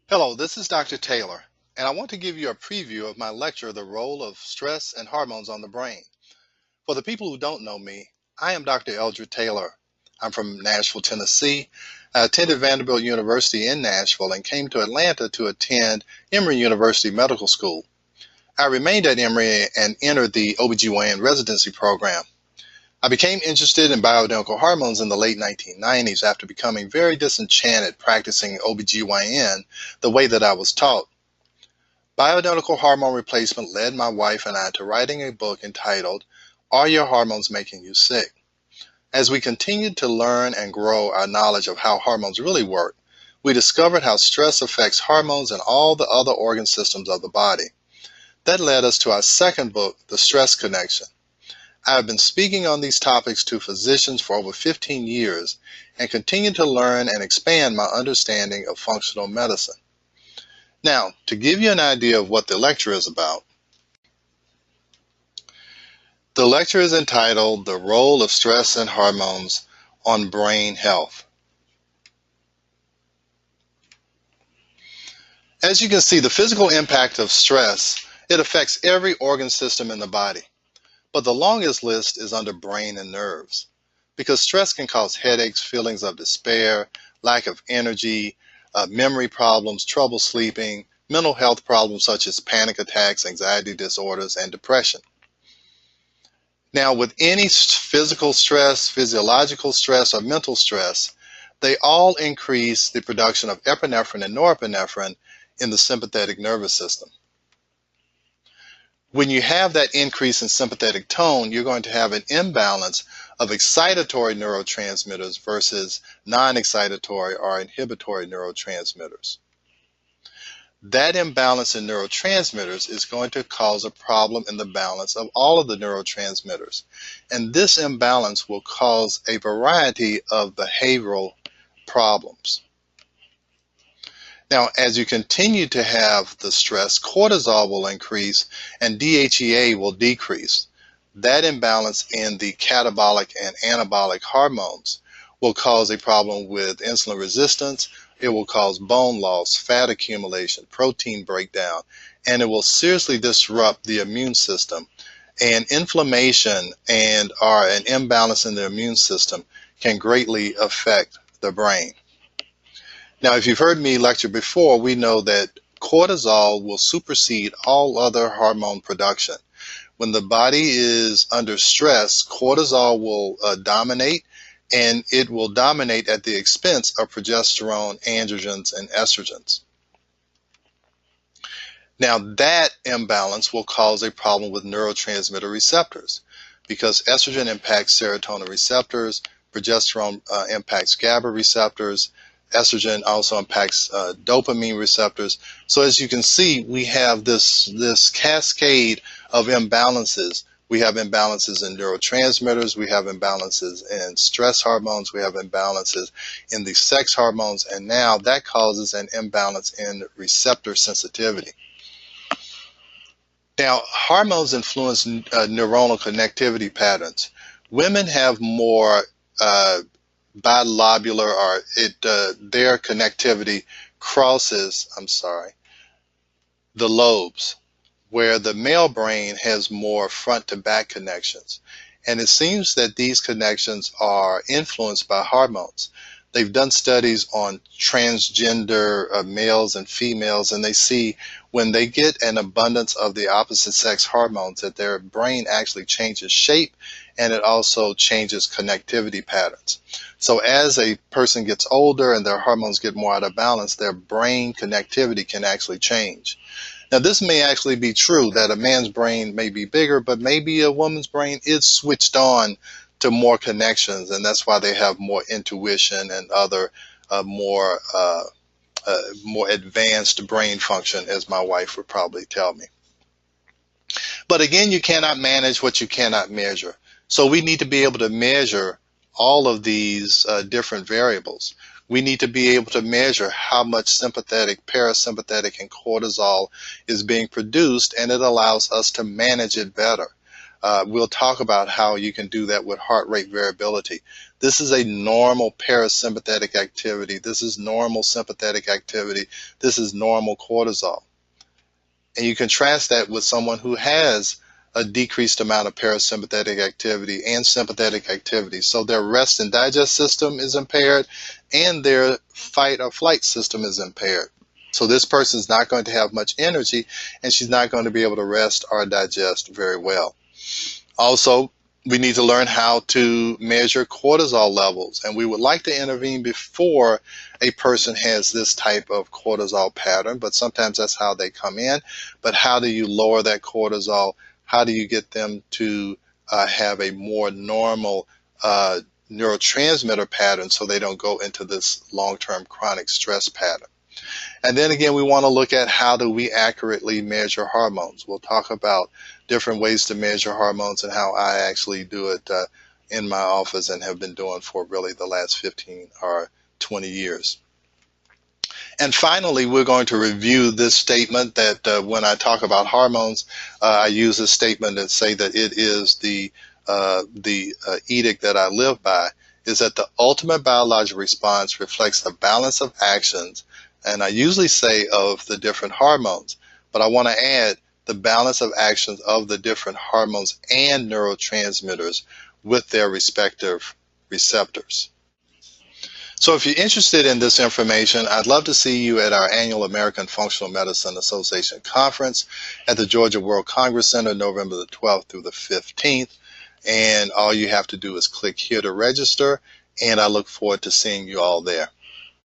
Hello, this is Dr. Taylor, and I want to give you a preview of my lecture, The Role of Stress and Hormones on the Brain. For the people who don't know me, I am Dr. Eldred Taylor. I'm from Nashville, Tennessee. I attended Vanderbilt University in Nashville and came to Atlanta to attend Emory University Medical School. I remained at Emory and entered the OBGYN residency program. I became interested in bioidentical hormones in the late 1990s after becoming very disenchanted practicing OBGYN the way that I was taught. Bioidentical hormone replacement led my wife and I to writing a book entitled, Are Your Hormones Making You Sick? As we continued to learn and grow our knowledge of how hormones really work, we discovered how stress affects hormones and all the other organ systems of the body. That led us to our second book, The Stress Connection. I have been speaking on these topics to physicians for over 15 years and continue to learn and expand my understanding of functional medicine. Now, to give you an idea of what the lecture is about, the lecture is entitled The Role of Stress and Hormones on Brain Health. As you can see, the physical impact of stress, it affects every organ system in the body. But the longest list is under brain and nerves, because stress can cause headaches, feelings of despair, lack of energy, memory problems, trouble sleeping, mental health problems such as panic attacks, anxiety disorders, and depression. Now, with any physical stress, physiological stress, or mental stress, they all increase the production of epinephrine and norepinephrine in the sympathetic nervous system. When you have that increase in sympathetic tone, you're going to have an imbalance of excitatory neurotransmitters versus non-excitatory or inhibitory neurotransmitters. That imbalance in neurotransmitters is going to cause a problem in the balance of all of the neurotransmitters. And this imbalance will cause a variety of behavioral problems. Now, as you continue to have the stress, cortisol will increase and DHEA will decrease. That imbalance in the catabolic and anabolic hormones will cause a problem with insulin resistance. It will cause bone loss, fat accumulation, protein breakdown, and it will seriously disrupt the immune system. And inflammation or an imbalance in the immune system can greatly affect the brain. Now, if you've heard me lecture before, we know that cortisol will supersede all other hormone production. When the body is under stress, cortisol will dominate, and it will dominate at the expense of progesterone, androgens, and estrogens. Now, that imbalance will cause a problem with neurotransmitter receptors because estrogen impacts serotonin receptors, progesterone impacts GABA receptors, estrogen also impacts dopamine receptors. So as you can see, we have this cascade of imbalances. We have imbalances in neurotransmitters, we have imbalances in stress hormones, we have imbalances in the sex hormones, and now that causes an imbalance in receptor sensitivity. Now, hormones influence neuronal connectivity patterns. Women have more bilobular, or their connectivity crosses, the lobes, where the male brain has more front to back connections. And it seems that these connections are influenced by hormones. They've done studies on transgender males and females, and they see when they get an abundance of the opposite sex hormones that their brain actually changes shape, and it also changes connectivity patterns. So as a person gets older and their hormones get more out of balance, their brain connectivity can actually change. Now, this may actually be true that a man's brain may be bigger, but maybe a woman's brain is switched on to more connections, and that's why they have more intuition and other more advanced brain function, as my wife would probably tell me. But again, you cannot manage what you cannot measure. So we need to be able to measure all of these different variables. We need to be able to measure how much sympathetic, parasympathetic, and cortisol is being produced, and it allows us to manage it better. We'll talk about how you can do that with heart rate variability. This is a normal parasympathetic activity. This is normal sympathetic activity. This is normal cortisol. And you contrast that with someone who has a decreased amount of parasympathetic activity and sympathetic activity. So their rest and digest system is impaired and their fight or flight system is impaired. So this person is not going to have much energy and she's not going to be able to rest or digest very well. Also, we need to learn how to measure cortisol levels, and we would like to intervene before a person has this type of cortisol pattern, but sometimes that's how they come in. But how do you lower that cortisol? How do you get them to have a more normal neurotransmitter pattern so they don't go into this long-term chronic stress pattern? And then again, we want to look at how do we accurately measure hormones. We'll talk about different ways to measure hormones and how I actually do it in my office and have been doing for really the last 15 or 20 years. And finally, we're going to review this statement that when I talk about hormones, I use this statement and say that it is the edict that I live by, is that the ultimate biological response reflects the balance of actions, and I usually say of the different hormones, but I want to add the balance of actions of the different hormones and neurotransmitters with their respective receptors. So if you're interested in this information, I'd love to see you at our annual American Functional Medicine Association conference at the Georgia World Congress Center, November the 12th through the 15th. And all you have to do is click here to register, and I look forward to seeing you all there.